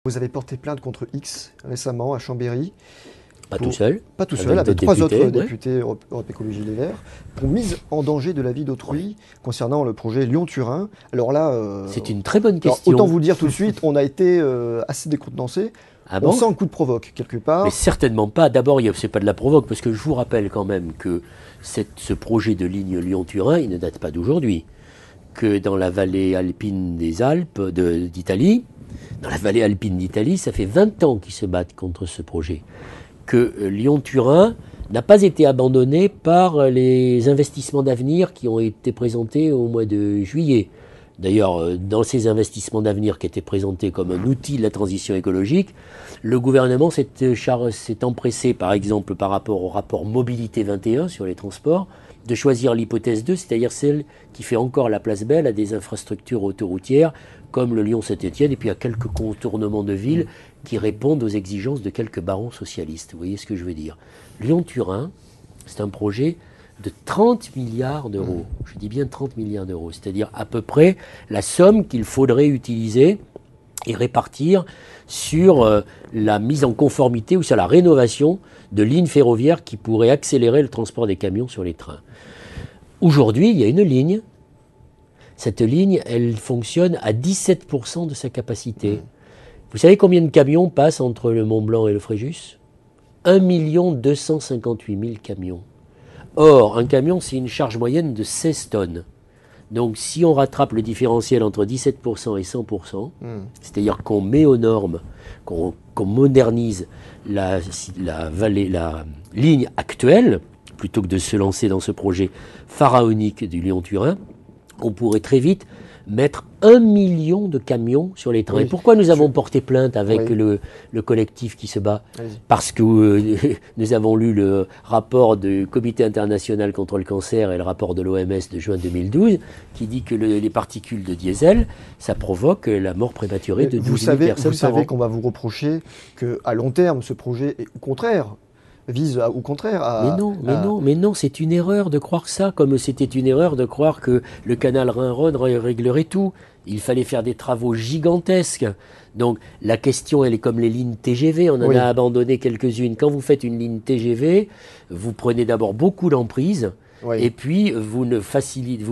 Vous avez porté plainte contre X récemment à Chambéry. Pas tout seul. Pas tout seul, avec trois députés, autres députés Europe Écologie Les Verts, pour mise en danger de la vie d'autrui concernant le projet Lyon-Turin. Alors là... c'est une très bonne question. Autant vous le dire tout de suite, on a été assez décontenancé. Ah bon? On sent un coup de provoque, quelque part. Mais certainement pas. D'abord, c'est pas de la provoque, parce que je vous rappelle quand même que ce projet de ligne Lyon-Turin, il ne date pas d'aujourd'hui. Que dans la vallée alpine des Alpes d'Italie, dans la vallée alpine d'Italie, ça fait 20 ans qu'ils se battent contre ce projet. Que Lyon-Turin n'a pas été abandonné par les investissements d'avenir qui ont été présentés au mois de juillet. D'ailleurs, dans ces investissements d'avenir qui étaient présentés comme un outil de la transition écologique, le gouvernement s'est empressé, par exemple, par rapport au rapport Mobilité 21 sur les transports, de choisir l'hypothèse 2, c'est-à-dire celle qui fait encore la place belle à des infrastructures autoroutières comme le Lyon-Saint-Étienne et puis à quelques contournements de villes qui répondent aux exigences de quelques barons socialistes. Vous voyez ce que je veux dire? Lyon-Turin, c'est un projet de 30 milliards d'euros. Je dis bien 30 milliards d'euros, c'est-à-dire à peu près la somme qu'il faudrait utiliser et répartir sur la mise en conformité ou sur la rénovation de lignes ferroviaires qui pourraient accélérer le transport des camions sur les trains. Aujourd'hui, il y a une ligne. Cette ligne, elle fonctionne à 17% de sa capacité. Vous savez combien de camions passent entre le Mont-Blanc et le Fréjus? 1 258 000 camions. Or, un camion, c'est une charge moyenne de 16 tonnes. Donc, si on rattrape le différentiel entre 17% et 100%, c'est-à-dire qu'on met aux normes, qu'on modernise la ligne actuelle, plutôt que de se lancer dans ce projet pharaonique du Lyon-Turin, on pourrait très vite mettre 1 million de camions sur les trains. Et pourquoi nous avons porté plainte avec le collectif qui se bat? Parce que nous avons lu le rapport du Comité international contre le cancer et le rapport de l'OMS de juin 2012 qui dit que les particules de diesel, ça provoque la mort prématurée de 12 000 personnes par an. Vous savez qu'on va vous reprocher qu'à long terme, ce projet est au contraire vise au contraire à... Mais non, c'est une erreur de croire ça, comme c'était une erreur de croire que le canal Rhin-Rhône réglerait tout. Il fallait faire des travaux gigantesques. Donc la question, elle est comme les lignes TGV, on en a abandonné quelques-unes. Quand vous faites une ligne TGV, vous prenez d'abord beaucoup d'emprise, et puis vous ne facilitez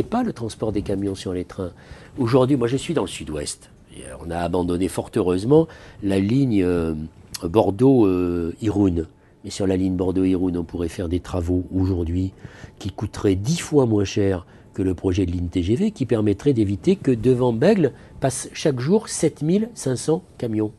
pas le transport des camions sur les trains. Aujourd'hui, moi je suis dans le sud-ouest. On a abandonné fort heureusement la ligne... Bordeaux-Irun. Mais sur la ligne Bordeaux-Irun, on pourrait faire des travaux aujourd'hui qui coûteraient 10 fois moins cher que le projet de ligne TGV, qui permettrait d'éviter que devant Bègles passent chaque jour 7500 camions.